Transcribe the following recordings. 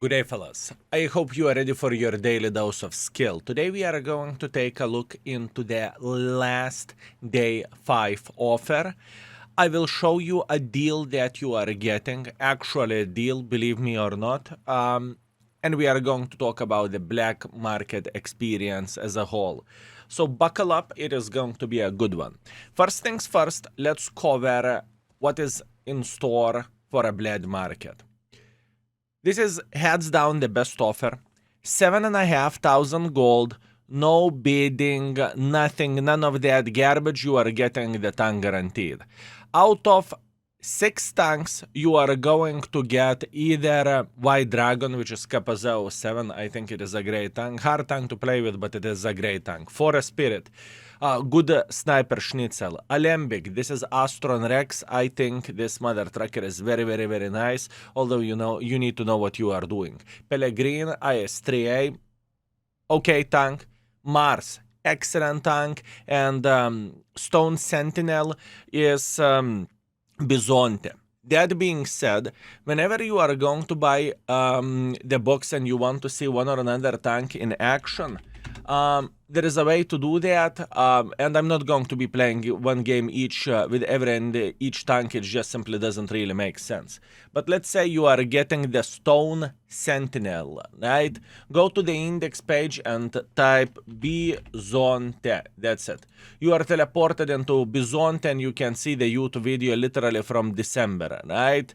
Good day, fellas. I hope you are ready for your daily dose of skill. Today we are going to take a look into the last day 5 offer. I will show you a deal that you are getting, actually a deal, believe me or not. And we are going to talk about the black market experience as a whole. So buckle up, it is going to be a good one. First things first, let's cover what is in store for a black market. This is hands down the best offer. 7,500 gold, no bidding, nothing, none of that garbage. You are getting the tank guaranteed. Out of 6 tanks, you are going to get either White Dragon, which is Kappa 07. I think it is a great tank. Hard tank to play with, but it is a great tank. Forest Spirit. Good sniper schnitzel. Alembic, this is Astron Rex. I think this mother trucker is very, very, very nice. Although you need to know what you are doing. Pellegrin, IS-3A, okay tank. Mars, excellent tank. And Stone Sentinel is Bisonte. That being said, whenever you are going to buy the box and you want to see one or another tank in action, there is a way to do that, and I'm not going to be playing one game each with every and each tank. It just simply doesn't really make sense. But let's say you are getting the Stone Sentinel, right? Go to the index page and type Bisonte. That's it. You are teleported into Bisonte and you can see the YouTube video literally from December, right?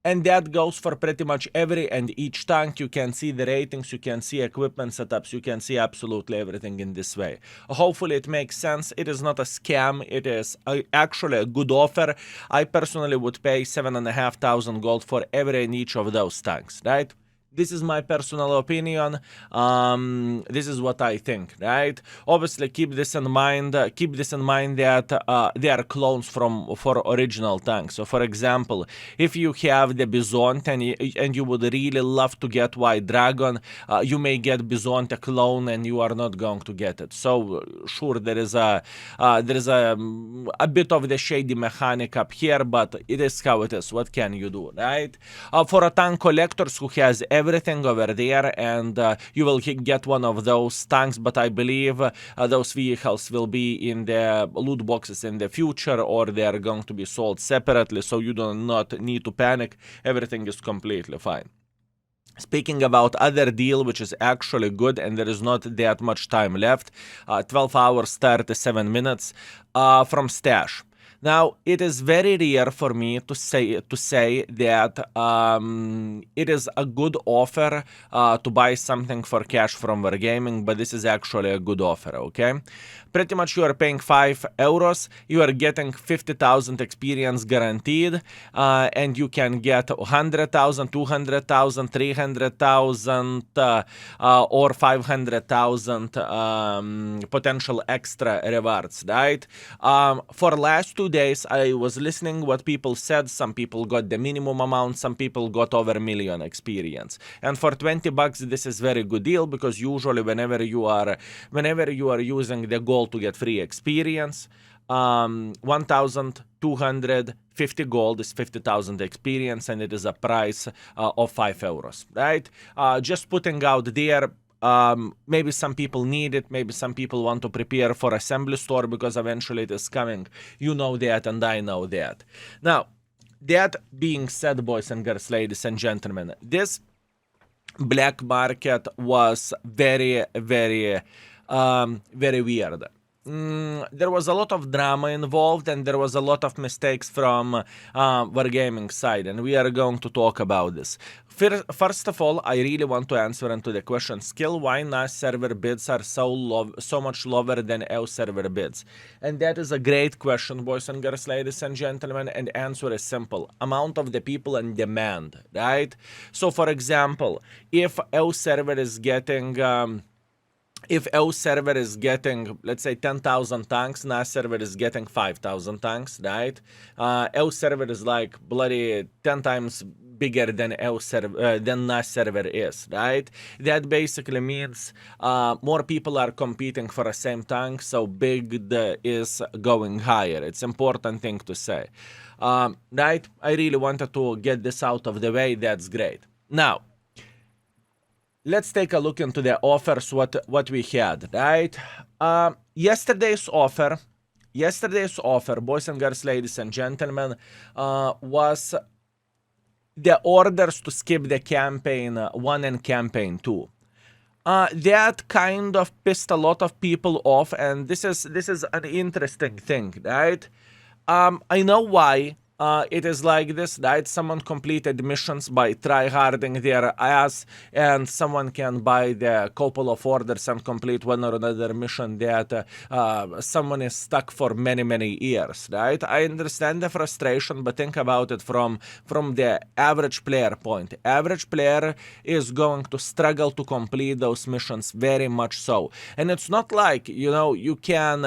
And that goes for pretty much every and each tank. You can see the ratings, you can see equipment setups, you can see absolutely everything in this way. Hopefully it makes sense. It is not a scam. It is actually a good offer. I personally would pay 7,500 gold for every and each of those tanks, right? This is my personal opinion. This is what I think, right? Obviously, keep this in mind. Keep this in mind that they are clones for original tanks. So, for example, if you have the Bisonte and you would really love to get White Dragon, you may get Bisonte clone and you are not going to get it. So, sure, there is a bit of the shady mechanic up here, but it is how it is. What can you do, right? For a tank collectors who has everything over there, and you will get one of those tanks, but I believe those vehicles will be in the loot boxes in the future, or they are going to be sold separately, so you do not need to panic. Everything is completely fine. Speaking about other deal, which is actually good, and there is not that much time left, 12 hours, 37 minutes from Stash. Now, it is very rare for me to say that it is a good offer to buy something for cash from Wargaming, but this is actually a good offer, okay? Pretty much you are paying 5 euros, you are getting 50,000 experience guaranteed, and you can get 100,000, 200,000, 300,000, or 500,000 potential extra rewards, right? For last 2 days, I was listening what people said. Some people got the minimum amount, some people got over a million experience. And for 20 bucks, this is very good deal, because usually whenever you are using the gold to get free experience, 1,250 gold is 50,000 experience, and it is a price of 5 euros, right? Just putting out there. Maybe some people need it. Maybe some people want to prepare for assembly store because eventually it is coming. You know that, and I know that. Now, that being said, boys and girls, ladies and gentlemen, this black market was very, very, very weird. There was a lot of drama involved, and there was a lot of mistakes from Wargaming side, and we are going to talk about this. First of all, I really want to answer into the question, skill, why NAS server bids are so much lower than EU server bids? And that is a great question, boys and girls, ladies and gentlemen, and answer is simple. Amount of the people and demand, right? So, for example, if EU server is getting... if EU server is getting, let's say, 10,000 tanks, NAS server is getting 5,000 tanks, right? EU server is like bloody 10 times bigger than NAS server is, right? That basically means more people are competing for the same tank, so big is going higher. It's important thing to say, right? I really wanted to get this out of the way. That's great. Now, let's take a look into the offers, what we had, right? Yesterday's offer, boys and girls, ladies and gentlemen, was the orders to skip the campaign 1 and campaign 2. That kind of pissed a lot of people off, and this is an interesting thing, right? I know why it is like this, right? Someone completed missions by tryharding their ass, and someone can buy the couple of orders and complete one or another mission that someone is stuck for many years, right? I understand the frustration, but think about it from the average player point. Average player is going to struggle to complete those missions, very much so. And it's not like, you can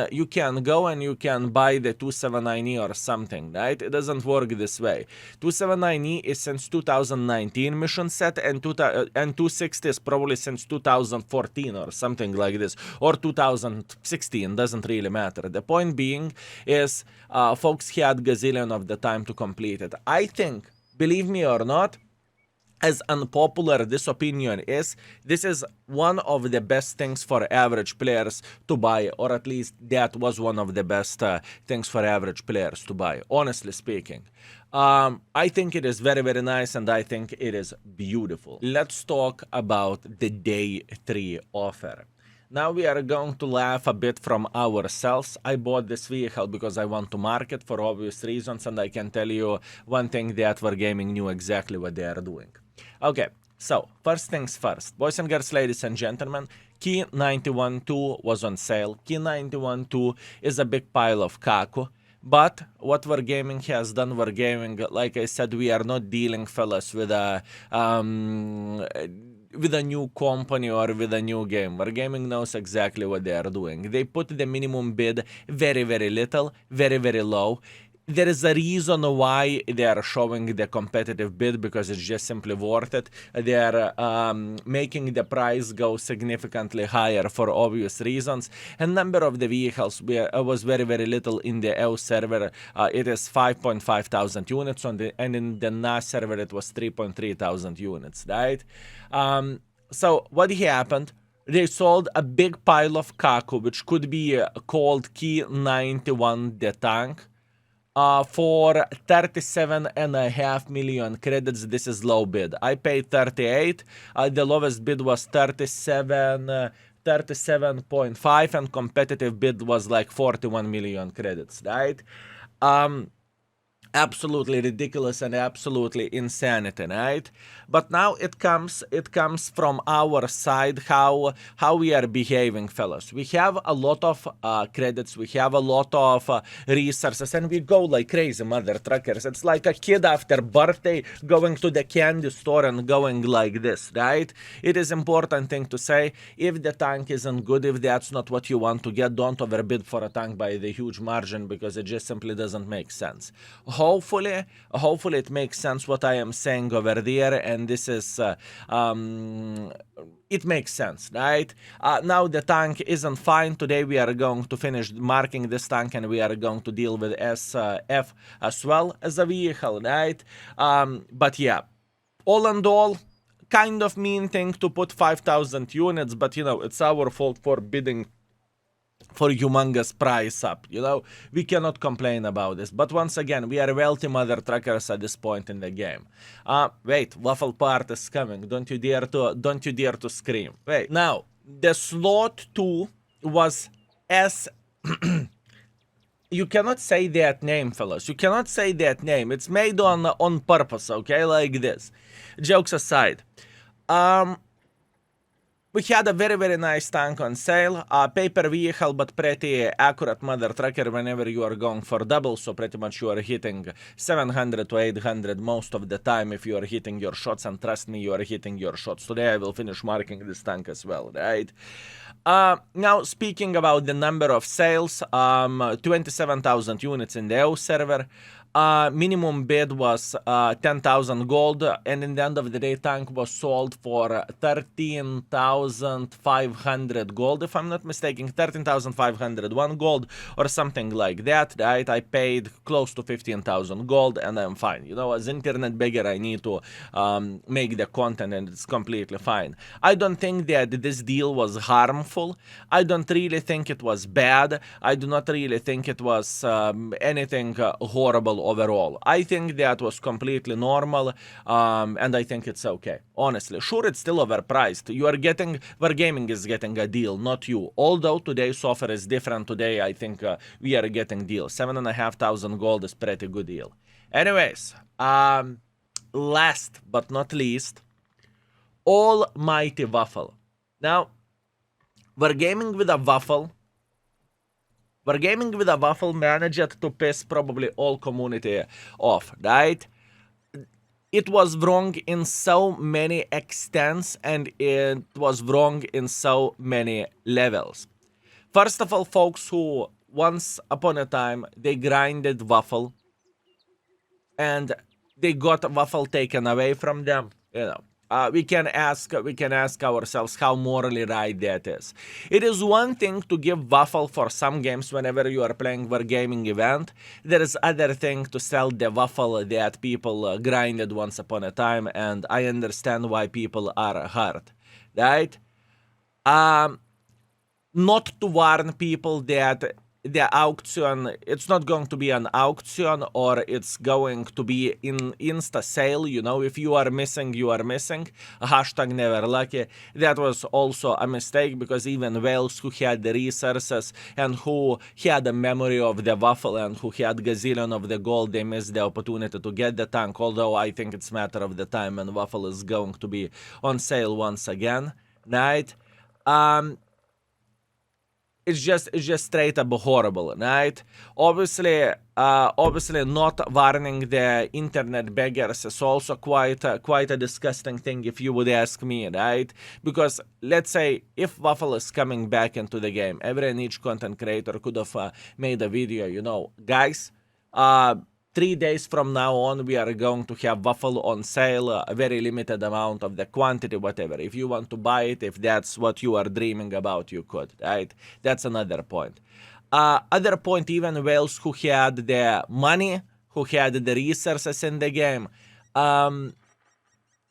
go and you can buy the 279E or something, right? It doesn't work this way. 279E is since 2019 mission set, and 260 is probably since 2014 or something like this, or 2016, doesn't really matter. The point being is folks had gazillion of the time to complete it. I think, believe me or not, as unpopular this opinion is, this is one of the best things for average players to buy, or at least that was one of the best things for average players to buy, honestly speaking. I think it is very nice, and I think it is beautiful. Let's talk about the day 3 offer. Now we are going to laugh a bit from ourselves. I bought this vehicle because I want to market for obvious reasons, and I can tell you one thing, that Wargaming knew exactly what they are doing. Okay, so first things first. Boys and girls, ladies and gentlemen, Key 91.2 was on sale. Key 91.2 is a big pile of kaku. But what Wargaming has done, Wargaming, like I said, we are not dealing, fellas, with a new company or with a new game. Wargaming knows exactly what they are doing. They put the minimum bid very little, very low. There is a reason why they are showing the competitive bid, because it's just simply worth it. They are making the price go significantly higher for obvious reasons. And number of the vehicles was very little in the EU server. It is 5.5 thousand units, and in the NAS server it was 3.3 thousand units, right? So what happened? They sold a big pile of kaku, which could be called Key 91 the tank, for 37.5 million credits. This is low bid. I paid 38. The lowest bid was 37.5, and competitive bid was like 41 million credits, right? Absolutely ridiculous and absolutely insanity, right? But now it comes from our side, how we are behaving, fellas. We have a lot of credits, we have a lot of resources, and we go like crazy, mother truckers. It's like a kid after birthday going to the candy store and going like this, right? It is important thing to say. If the tank isn't good, if that's not what you want to get, don't overbid for a tank by the huge margin, because it just simply doesn't make sense. Hopefully it makes sense what I am saying over there, and this is it makes sense, right? Now the tank isn't fine. Today we are going to finish marking this tank, and we are going to deal with SF as well as a vehicle, right? But yeah, all in all, kind of mean thing to put 5,000 units, but it's our fault for bidding for humongous price up. We cannot complain about this. But once again, we are wealthy mother truckers at this point in the game. Wait, waffle part is coming. Don't you dare to scream. Wait, now the slot 2 was S. You cannot say that name, fellas. You cannot say that name. It's made on purpose, okay? Like this. Jokes aside. We had a very nice tank on sale, paper vehicle, but pretty accurate mother trucker whenever you are going for double, so pretty much you are hitting 700 to 800 most of the time if you are hitting your shots, and trust me, you are hitting your shots. Today I will finish marking this tank as well, right? Now, speaking about the number of sales, 27,000 units in the EU server. minimum bid was 10,000 gold, and in the end of the day, tank was sold for 13,500 gold, if I'm not mistaken, 13,500 one gold or something like that, right? I paid close to 15,000 gold, and I'm fine. You know, as internet beggar, I need to make the content, and it's completely fine. I don't think that this deal was harmful. I don't really think it was bad. I do not really think it was anything horrible overall. I think that was completely normal, and I think it's okay. Honestly, sure, it's still overpriced. You are getting, Wargaming is getting a deal, not you. Although today's offer is different. Today, I think we are getting deal. 7,500 gold is pretty good deal. Anyways, last but not least, Almighty Waffle. Now, Wargaming with a waffle managed to piss probably all community off, right? It was wrong in so many extents, and it was wrong in so many levels. First of all, folks who once upon a time they grinded waffle and they got waffle taken away from them, we can ask ourselves how morally right that is. It is one thing to give waffle for some games whenever you are playing Wargaming event. There is other thing to sell the waffle that people grinded once upon a time, and I understand why people are hurt, right? Not to warn people that the auction, it's not going to be an auction, or it's going to be in insta sale. You know, if you are missing, you are missing. Hashtag never lucky. That was also a mistake, because even whales who had the resources and who had a memory of the waffle and who had gazillion of the gold, they missed the opportunity to get the tank. Although I think it's matter of the time, and waffle is going to be on sale once again, right? It's just straight up horrible, right? Obviously, not warning the internet beggars is also quite a disgusting thing, if you would ask me, right? Because let's say if waffle is coming back into the game, every and each content creator could have made a video, guys. 3 days from now on, we are going to have waffle on sale, a very limited amount of the quantity, whatever. If you want to buy it, if that's what you are dreaming about, you could, right? That's another point. Other point, even whales who had the money, who had the resources in the game,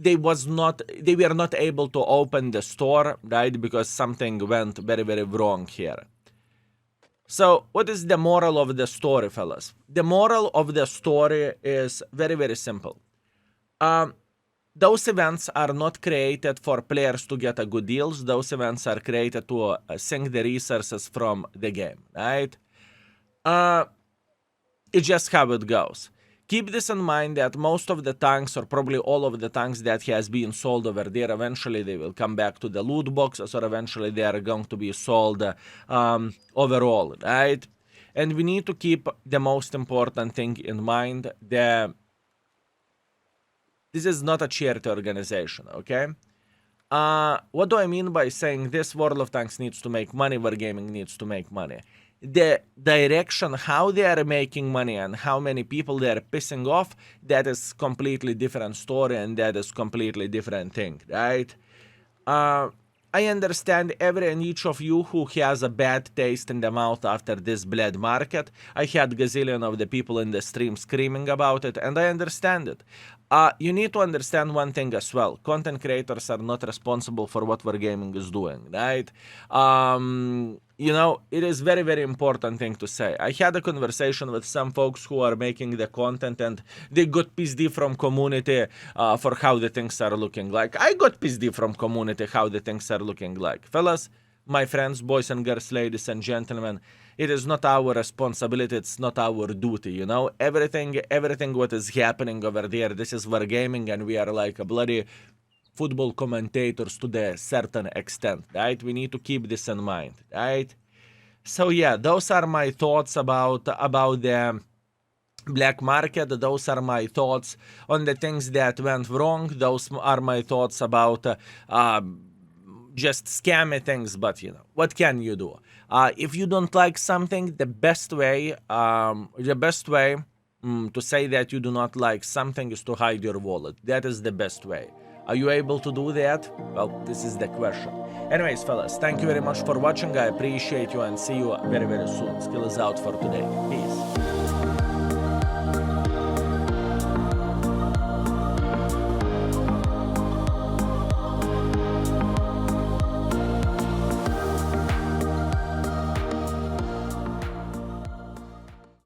they were not able to open the store, right? Because something went very, very wrong here. So, what is the moral of the story, fellas? The moral of the story is very, very simple. Those events are not created for players to get a good deals. Those events are created to sink the resources from the game, right? It's just how it goes. Keep this in mind, that most of the tanks, or probably all of the tanks that has been sold over there, eventually they will come back to the loot boxes, or eventually they are going to be sold overall, right? And we need to keep the most important thing in mind, that this is not a charity organization, okay? What do I mean by saying this? World of Tanks needs to make money, Wargaming needs to make money. The direction, how they are making money and how many people they are pissing off, that is completely different story, and that is completely different thing, right? I understand every and each of you who has a bad taste in the mouth after this bled market. I had gazillion of the people in the stream screaming about it, and I understand it. You need to understand one thing as well. Content creators are not responsible for what Wargaming is doing, right? It is very, very important thing to say. I had a conversation with some folks who are making the content, and they got pissed from community for how the things are looking like. I got pissed from community how the things are looking like. Fellas, my friends, boys and girls, ladies and gentlemen, it is not our responsibility, it's not our duty, Everything what is happening over there, this is Wargaming, and we are like a bloody football commentators to the certain extent, right? We need to keep this in mind, right? So yeah, those are my thoughts about the black market. Those are my thoughts on the things that went wrong. Those are my thoughts about just scammy things, but what can you do? If you don't like something, the best way To say that you do not like something is to hide your wallet. That is the best way. Are you able to do that? Well, this is the question. Anyways, fellas, thank you very much for watching. I appreciate you and see you very, very soon. Skill is out for today. Peace.